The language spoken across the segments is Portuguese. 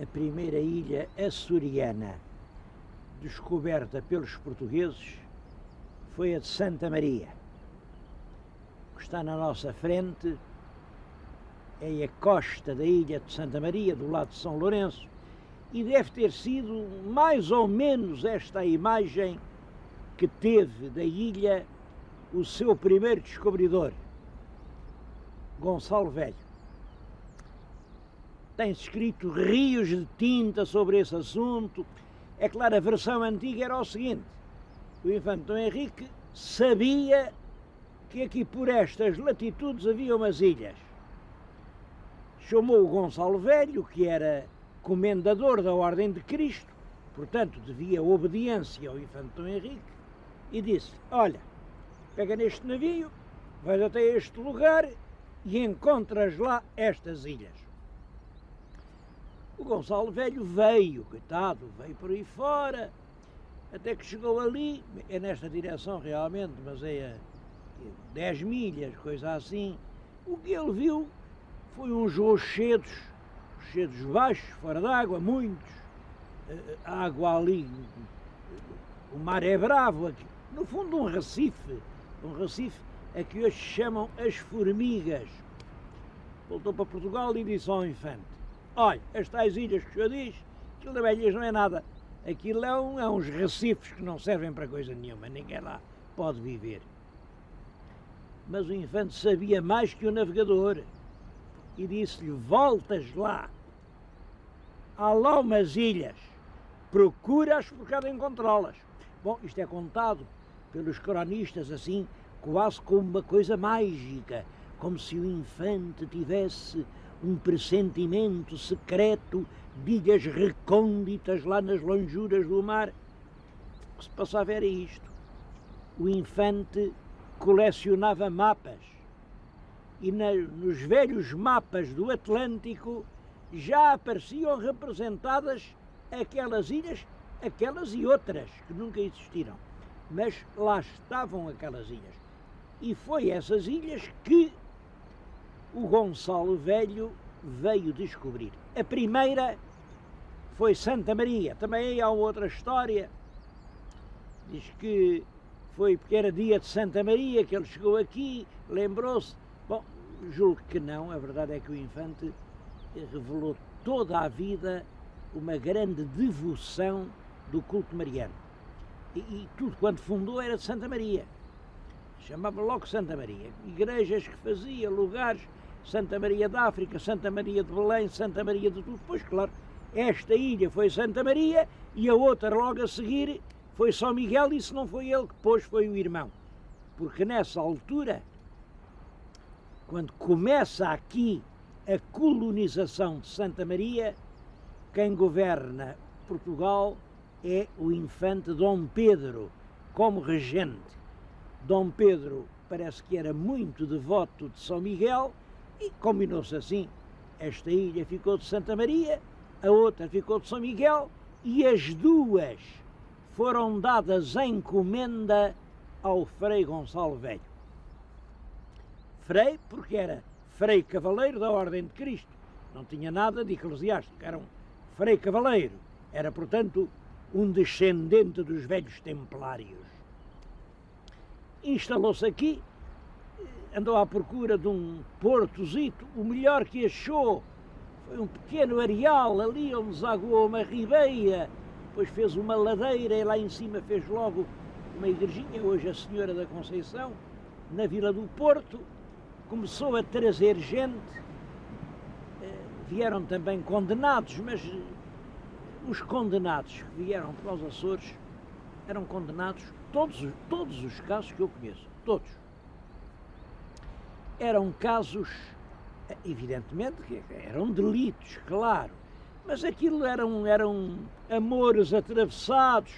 A primeira ilha açoriana descoberta pelos portugueses foi a de Santa Maria. O que está na nossa frente é a costa da ilha de Santa Maria, do lado de São Lourenço, e deve ter sido mais ou menos esta a imagem que teve da ilha o seu primeiro descobridor, Gonçalo Velho. Tem-se escrito rios de tinta sobre esse assunto. É claro, a versão antiga era o seguinte: o infante Dom Henrique sabia que aqui por estas latitudes havia umas ilhas. Chamou o Gonçalo Velho, que era comendador da Ordem de Cristo, portanto devia obediência ao infante Dom Henrique, e disse: olha, pega neste navio, vais até este lugar e encontras lá estas ilhas. O Gonçalo Velho veio, coitado, veio por aí fora, até que chegou ali, é nesta direção realmente, mas é a 10 milhas, coisa assim. O que ele viu foi uns rochedos baixos, fora d'água, muitos. A água ali, o mar é bravo, aqui, no fundo um recife a que hoje chamam as Formigas. Voltou para Portugal e disse ao infante: olha, as tais ilhas que o senhor diz, aquilo da Ilhas não é nada, aquilo é uns recifes que não servem para coisa nenhuma, ninguém lá pode viver. Mas o infante sabia mais que o navegador e disse-lhe: voltas lá, há lá umas ilhas, procura-as porque há de encontrá-las. Bom, isto é contado pelos cronistas assim, quase como uma coisa mágica, como se o infante tivesse um pressentimento secreto de ilhas recônditas lá nas lonjuras do mar. O que se passava era isto: o infante colecionava mapas e nos velhos mapas do Atlântico já apareciam representadas aquelas ilhas, aquelas e outras que nunca existiram, mas lá estavam aquelas ilhas. E foi essas ilhas que o Gonçalo Velho veio descobrir. A primeira foi Santa Maria. Também há outra história. Diz que foi porque era dia de Santa Maria que ele chegou aqui, lembrou-se. Bom, julgo que não. A verdade é que o infante revelou toda a vida uma grande devoção do culto mariano. E tudo quanto fundou era de Santa Maria. Chamava logo Santa Maria. Igrejas que fazia, lugares, Santa Maria da África, Santa Maria de Belém, Santa Maria de tudo. Pois claro, esta ilha foi Santa Maria e a outra logo a seguir foi São Miguel, e se não foi ele que pôs, foi o irmão. Porque nessa altura, quando começa aqui a colonização de Santa Maria, quem governa Portugal é o infante Dom Pedro, como regente. Dom Pedro parece que era muito devoto de São Miguel e combinou-se assim. Esta ilha ficou de Santa Maria, a outra ficou de São Miguel, e as duas foram dadas em encomenda ao Frei Gonçalo Velho. Frei porque era Frei Cavaleiro da Ordem de Cristo, não tinha nada de eclesiástico, era um Frei Cavaleiro, era portanto um descendente dos velhos templários. Instalou-se aqui, andou à procura de um portozito, o melhor que achou foi um pequeno areal ali onde desaguou uma ribeira, depois fez uma ladeira e lá em cima fez logo uma igrejinha, hoje a Senhora da Conceição, na Vila do Porto. Começou a trazer gente, vieram também condenados, mas os condenados que vieram para os Açores eram condenados, todos os casos que eu conheço, todos, eram casos Evidentemente que eram delitos, claro, mas aquilo eram amores atravessados,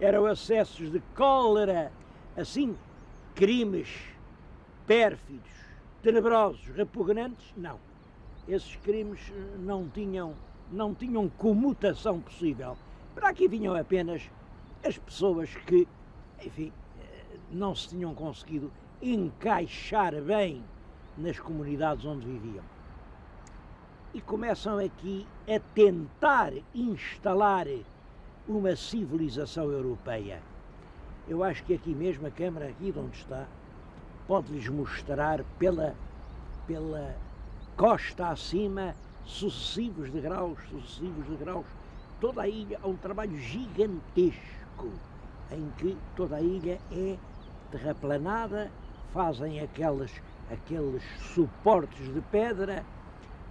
eram acessos de cólera, assim, crimes pérfidos, tenebrosos, repugnantes, não. Esses crimes não tinham comutação possível. Para aqui vinham apenas as pessoas que, enfim, não se tinham conseguido encaixar bem nas comunidades onde viviam. E começam aqui a tentar instalar uma civilização europeia. Eu acho que aqui mesmo, a Câmara, aqui de onde está, pode-lhes mostrar pela costa acima sucessivos degraus, toda a ilha. Há um trabalho gigantesco em que toda a ilha é terraplanada, fazem aqueles suportes de pedra,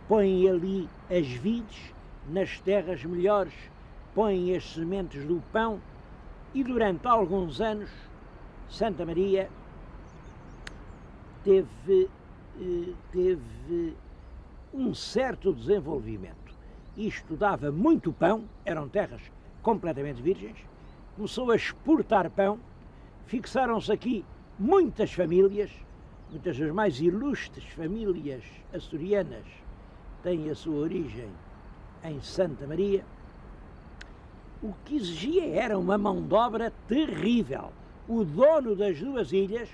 põem ali as vides, nas terras melhores põem as sementes do pão, e durante alguns anos Santa Maria teve um certo desenvolvimento. Isto dava muito pão, eram terras completamente virgens, começou a exportar pão, fixaram-se aqui muitas famílias, muitas das mais ilustres famílias açorianas têm a sua origem em Santa Maria. O que exigia era uma mão de obra terrível. O dono das duas ilhas,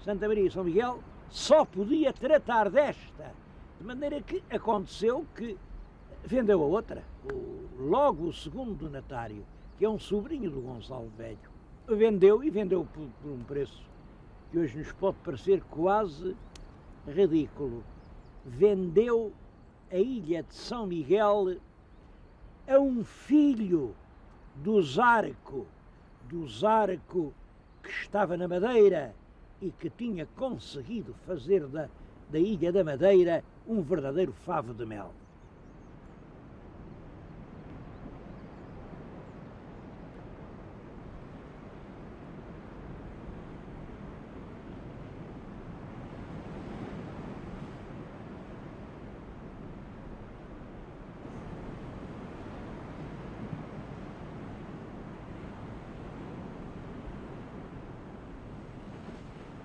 Santa Maria e São Miguel, só podia tratar desta, de maneira que aconteceu que vendeu a outra. Logo o segundo donatário, que é um sobrinho do Gonçalo Velho, vendeu por um preço que hoje nos pode parecer quase ridículo. Vendeu a ilha de São Miguel a um filho do Zarco que estava na Madeira e que tinha conseguido fazer da Ilha da Madeira um verdadeiro favo de mel.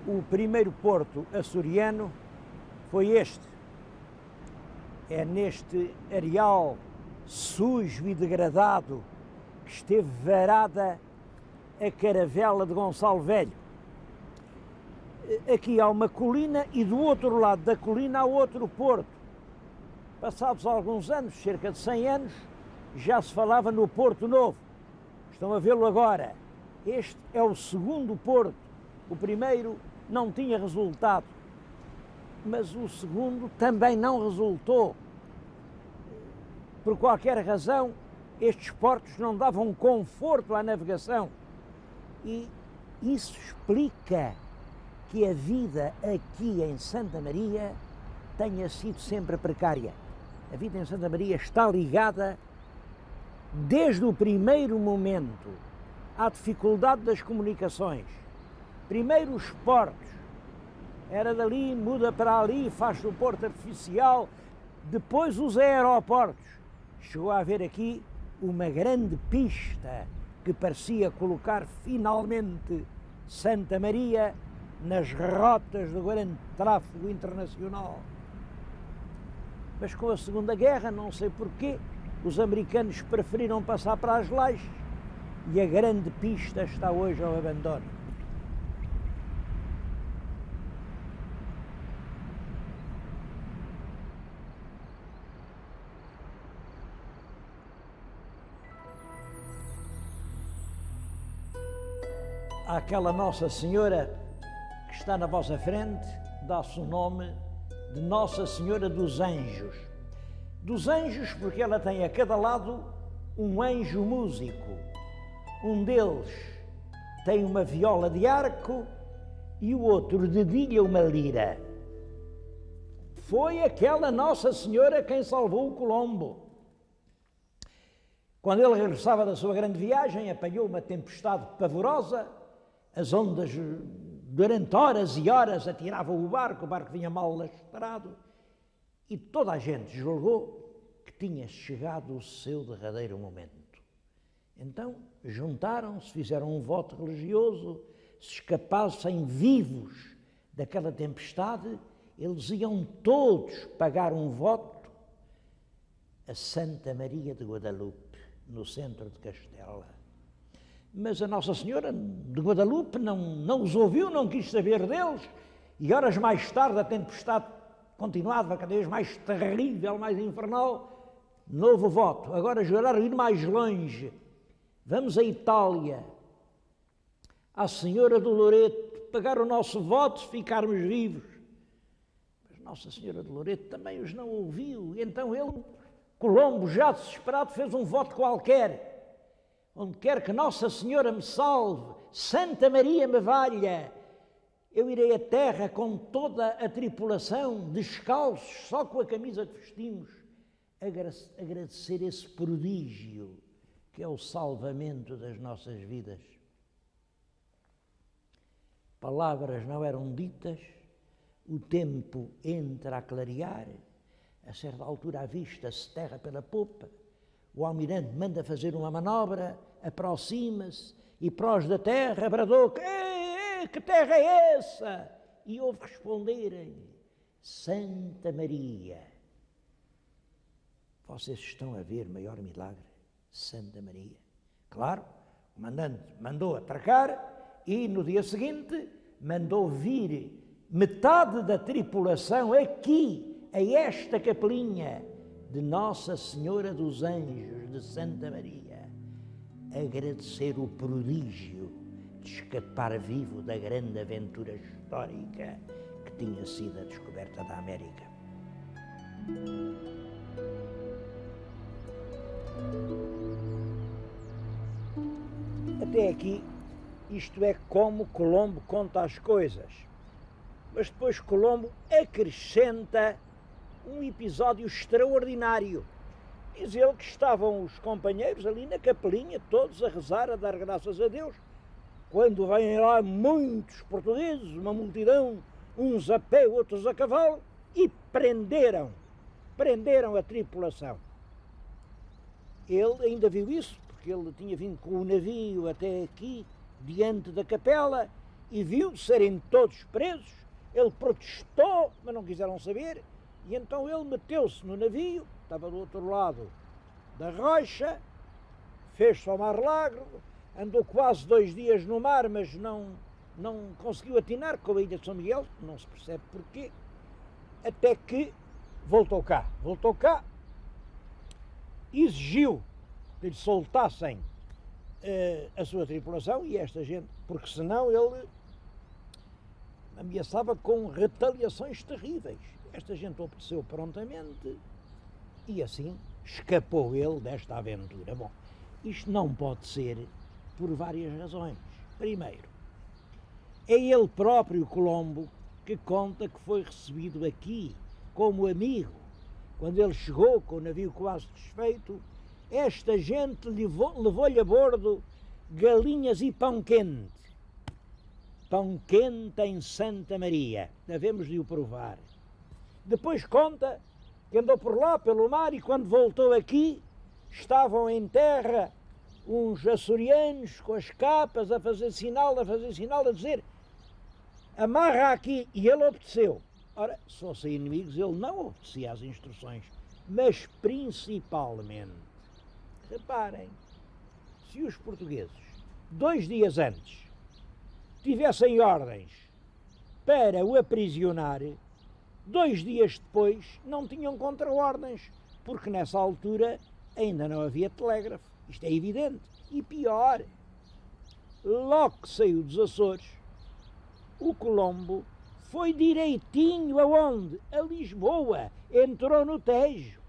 O primeiro porto açoriano foi este. É neste areal sujo e degradado que esteve varada a caravela de Gonçalo Velho. Aqui há uma colina e do outro lado da colina há outro porto. Passados alguns anos, cerca de 100 anos, já se falava no Porto Novo. Estão a vê-lo agora. Este é o segundo porto. O primeiro não tinha resultado, mas o segundo também não resultou. Por qualquer razão, estes portos não davam conforto à navegação. E isso explica que a vida aqui em Santa Maria tenha sido sempre precária. A vida em Santa Maria está ligada, desde o primeiro momento, à dificuldade das comunicações. Primeiro os portos, era dali, muda para ali, faz o porto artificial, depois os aeroportos. Chegou a haver aqui uma grande pista que parecia colocar finalmente Santa Maria nas rotas do grande tráfego internacional. Mas com a Segunda Guerra, não sei porquê, os americanos preferiram passar para as lajes e a grande pista está hoje ao abandono. Aquela Nossa Senhora que está na vossa frente dá-se o nome de Nossa Senhora dos Anjos. Dos Anjos porque ela tem a cada lado um anjo músico. Um deles tem uma viola de arco e o outro dedilha uma lira. Foi aquela Nossa Senhora quem salvou o Colombo. Quando ele regressava da sua grande viagem, apanhou uma tempestade pavorosa, as ondas durante horas e horas atirava o barco vinha mal lastrado, e toda a gente julgou que tinha chegado o seu derradeiro momento. Então juntaram-se, fizeram um voto religioso, se escapassem vivos daquela tempestade, eles iam todos pagar um voto a Santa Maria de Guadalupe, no centro de Castela. Mas a Nossa Senhora de Guadalupe não os ouviu, não quis saber deles, e horas mais tarde a tempestade continuava cada vez mais terrível, mais infernal. Novo voto, agora juraram ir mais longe. Vamos à Itália, à Senhora do Loreto, pagar o nosso voto se ficarmos vivos. Mas Nossa Senhora do Loreto também os não ouviu, e então ele, Colombo, já desesperado, fez um voto qualquer. Onde quer que Nossa Senhora me salve, Santa Maria me valha, eu irei à terra com toda a tripulação, descalços, só com a camisa que vestimos, agradecer esse prodígio que é o salvamento das nossas vidas. Palavras não eram ditas, o tempo entra a clarear, a certa altura avista-se terra pela popa, o almirante manda fazer uma manobra, aproxima-se e prós da terra bradou: que terra é essa? E ouve responderem: Santa Maria. Vocês estão a ver maior milagre? Santa Maria. Claro, o comandante mandou atracar e no dia seguinte mandou vir metade da tripulação aqui, a esta capelinha de Nossa Senhora dos Anjos de Santa Maria, agradecer o prodígio de escapar vivo da grande aventura histórica que tinha sido a descoberta da América. Até aqui, isto é como Colombo conta as coisas, mas depois Colombo acrescenta um episódio extraordinário. Diz ele que estavam os companheiros ali na capelinha, todos a rezar, a dar graças a Deus, quando vêm lá muitos portugueses, uma multidão, uns a pé, outros a cavalo, e prenderam a tripulação. Ele ainda viu isso, porque ele tinha vindo com o navio até aqui, diante da capela, e viu serem todos presos. Ele protestou, mas não quiseram saber, e então ele meteu-se no navio, estava do outro lado da rocha, fez-se ao mar largo, andou quase 2 dias no mar, mas não conseguiu atinar com a ilha de São Miguel, não se percebe porquê, até que voltou cá, exigiu que lhe soltassem a sua tripulação e esta gente, porque senão ele ameaçava com retaliações terríveis. Esta gente obedeceu prontamente e assim escapou ele desta aventura. Bom, isto não pode ser por várias razões. Primeiro, é ele próprio, Colombo, que conta que foi recebido aqui como amigo. Quando ele chegou com o navio quase desfeito, esta gente levou-lhe a bordo galinhas e pão quente. Pão quente em Santa Maria, devemos de o provar. Depois conta que andou por lá, pelo mar, e quando voltou aqui, estavam em terra uns açorianos com as capas a fazer sinal, a dizer: amarra aqui, e ele obedeceu. Ora, se fossem inimigos, ele não obedecia às instruções, mas principalmente, reparem, se os portugueses, 2 dias antes, tivessem ordens para o aprisionar, 2 dias depois não tinham contra-ordens, porque nessa altura ainda não havia telégrafo, isto é evidente. E pior, logo que saiu dos Açores, o Colombo foi direitinho aonde? A Lisboa, entrou no Tejo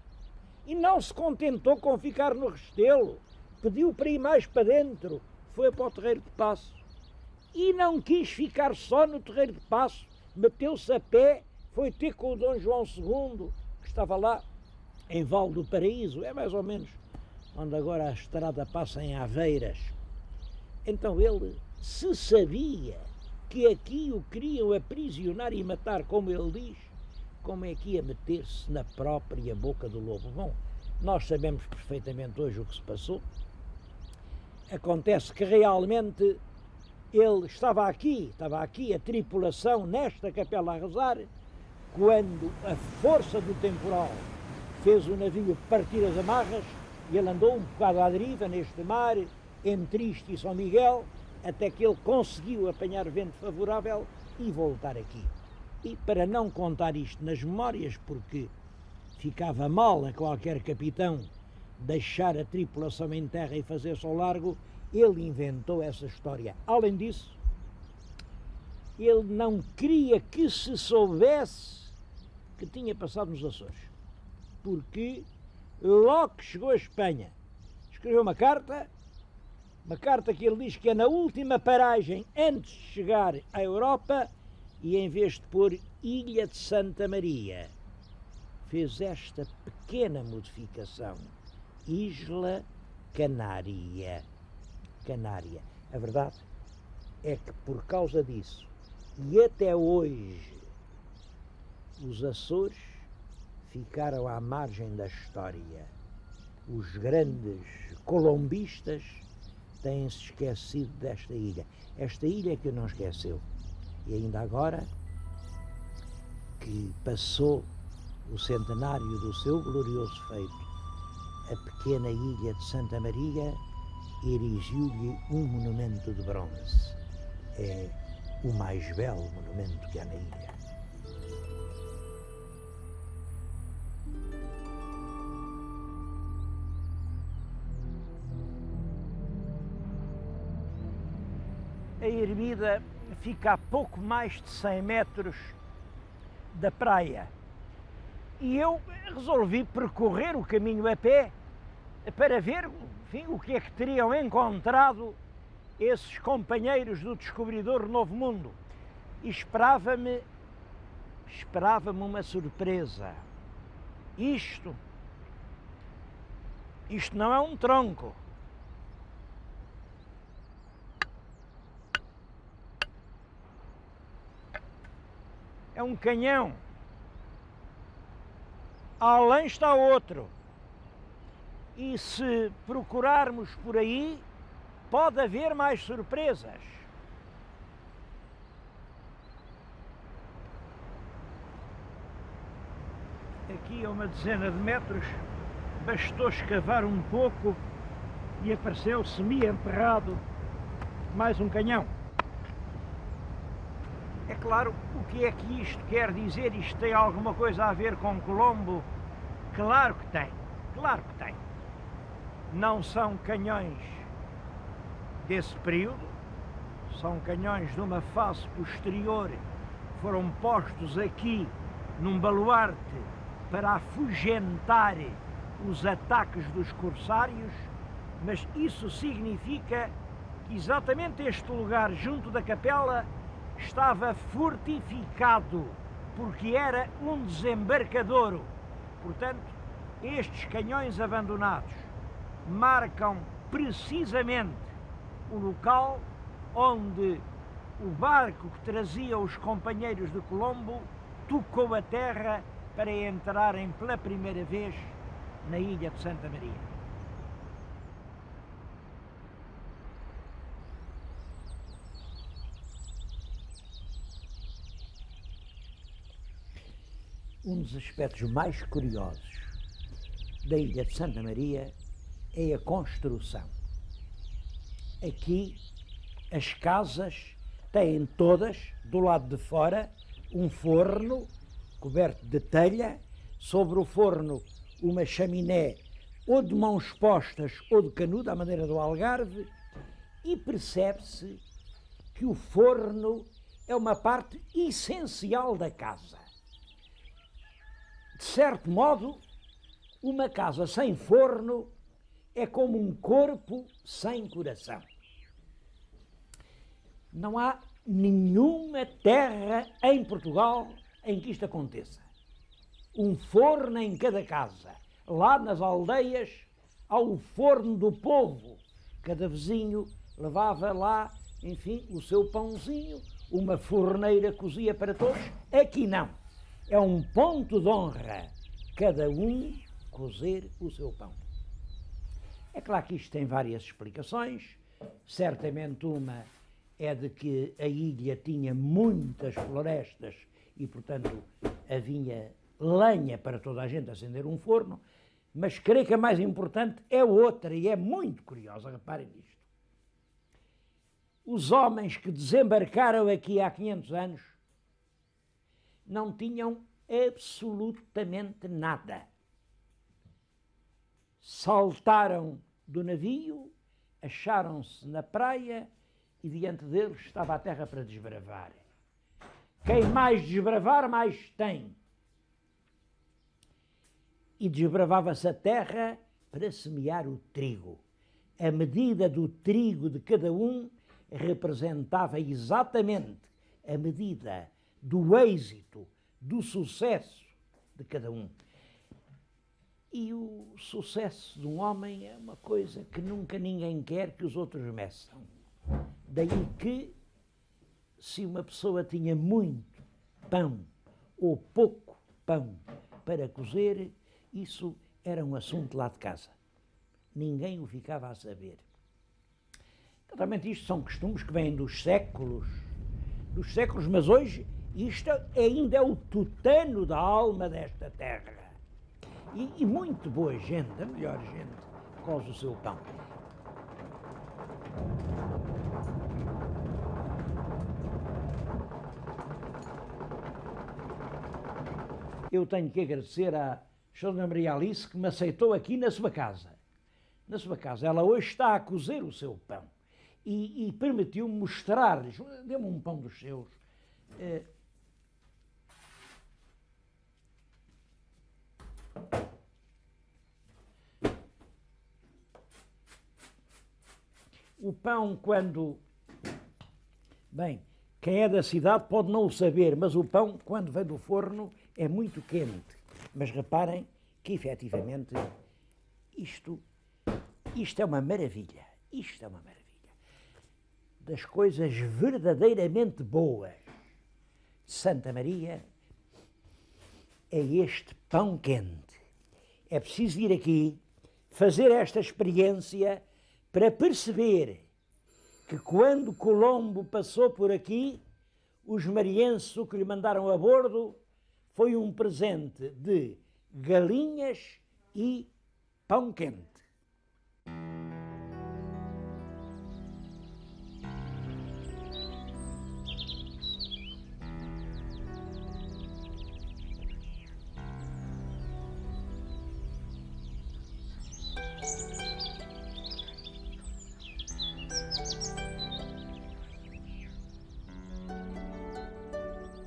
e não se contentou com ficar no Restelo, pediu para ir mais para dentro, foi para o Terreiro de Paço e não quis ficar só no Terreiro de Paço, meteu-se a pé, foi ter com o Dom João II, que estava lá em Val do Paraíso, é mais ou menos onde agora a estrada passa em Aveiras. Então ele, se sabia que aqui o queriam aprisionar e matar, como ele diz, como é que ia meter-se na própria boca do lobo? Bom, nós sabemos perfeitamente hoje o que se passou. Acontece que realmente ele estava aqui a tripulação nesta capela a rezar, quando a força do temporal fez o navio partir as amarras e ele andou um bocado à deriva neste mar, entre isto e São Miguel, até que ele conseguiu apanhar vento favorável e voltar aqui. E para não contar isto nas memórias, porque ficava mal a qualquer capitão deixar a tripulação em terra e fazer-se ao largo, ele inventou essa história. Além disso, ele não queria que se soubesse que tinha passado nos Açores, porque logo que chegou a Espanha, escreveu uma carta que ele diz que é na última paragem antes de chegar à Europa, e em vez de pôr Ilha de Santa Maria, fez esta pequena modificação: Isla Canária. Canária. A verdade é que por causa disso, e até hoje, os Açores ficaram à margem da história. Os grandes colombistas têm-se esquecido desta ilha. Esta ilha que não esqueceu. E ainda agora que passou o centenário do seu glorioso feito, a pequena ilha de Santa Maria erigiu-lhe um monumento de bronze. É o mais belo monumento que há na ilha. A ermida fica a pouco mais de 100 metros da praia e eu resolvi percorrer o caminho a pé para ver, enfim, o que é que teriam encontrado esses companheiros do descobridor Novo Mundo. E esperava-me uma surpresa. Isto não é um tronco. É um canhão. Além está outro. E se procurarmos por aí, pode haver mais surpresas. Aqui a uma dezena de metros, bastou escavar um pouco e apareceu semi-enterrado mais um canhão. É claro, o que é que isto quer dizer? Isto tem alguma coisa a ver com Colombo? Claro que tem, claro que tem. Não são canhões desse período, são canhões de uma fase posterior, foram postos aqui num baluarte para afugentar os ataques dos corsários, mas isso significa que exatamente este lugar, junto da capela, estava fortificado, porque era um desembarcadouro. Portanto, estes canhões abandonados marcam precisamente o local onde o barco que trazia os companheiros de Colombo tocou a terra para entrarem pela primeira vez na ilha de Santa Maria. Um dos aspectos mais curiosos da ilha de Santa Maria é a construção. Aqui as casas têm todas, do lado de fora, um forno coberto de telha, sobre o forno uma chaminé ou de mãos postas ou de canudo, à maneira do Algarve, e percebe-se que o forno é uma parte essencial da casa. De certo modo, uma casa sem forno é como um corpo sem coração. Não há nenhuma terra em Portugal em que isto aconteça. Um forno em cada casa. Lá nas aldeias há o forno do povo. Cada vizinho levava lá, enfim, o seu pãozinho, uma forneira cozia para todos. Aqui não. É um ponto de honra cada um cozer o seu pão. É claro que isto tem várias explicações. Certamente uma é de que a ilha tinha muitas florestas e, portanto, havia lenha para toda a gente acender um forno, mas creio que a mais importante é outra, e é muito curiosa, reparem nisto. Os homens que desembarcaram aqui há 500 anos não tinham absolutamente nada. Saltaram do navio, acharam-se na praia e diante deles estava a terra para desbravar. Quem mais desbravar, mais tem. E desbravava-se a terra para semear o trigo. A medida do trigo de cada um representava exatamente a medida do êxito, do sucesso de cada um. E o sucesso de um homem é uma coisa que nunca ninguém quer que os outros meçam. Daí que, se uma pessoa tinha muito pão ou pouco pão para cozer, isso era um assunto lá de casa. Ninguém o ficava a saber. Naturalmente, isto são costumes que vêm dos séculos, mas hoje isto ainda é o tutano da alma desta terra. E muito boa gente, a melhor gente, cose o seu pão. Eu tenho que agradecer à Dona Maria Alice que me aceitou aqui na sua casa. Na sua casa. Ela hoje está a cozer o seu pão e permitiu-me mostrar-lhes. Dê-me um pão dos seus. O pão, quando... Bem, quem é da cidade pode não o saber, mas o pão, quando vem do forno, é muito quente. Mas reparem que, efetivamente, isto é uma maravilha. Isto é uma maravilha. Das coisas verdadeiramente boas de Santa Maria é este pão quente. É preciso vir aqui, fazer esta experiência para perceber que quando Colombo passou por aqui, os marienses o que lhe mandaram a bordo foi um presente de galinhas e pão quente.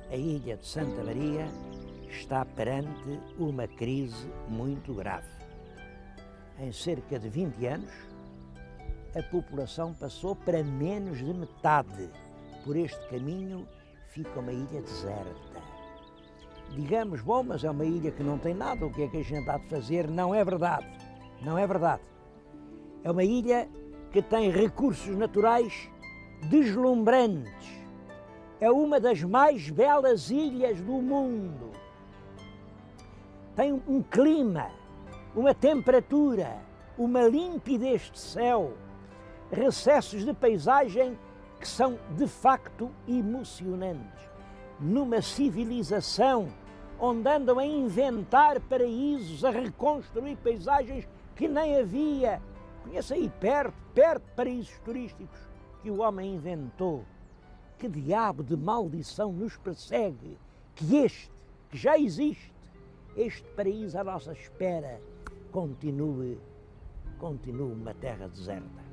A ilha de Santa Maria está perante uma crise muito grave. Em cerca de 20 anos, a população passou para menos de metade. Por este caminho fica uma ilha deserta. Digamos, bom, mas é uma ilha que não tem nada, o que é que a gente há de fazer? Não é verdade. Não é verdade. É uma ilha que tem recursos naturais deslumbrantes. É uma das mais belas ilhas do mundo. Tem um clima, uma temperatura, uma limpidez de céu, recessos de paisagem que são de facto emocionantes. Numa civilização onde andam a inventar paraísos, a reconstruir paisagens que nem havia. Conhece aí perto paraísos turísticos que o homem inventou. Que diabo de maldição nos persegue que já existe, este paraíso à nossa espera, continue uma terra deserta.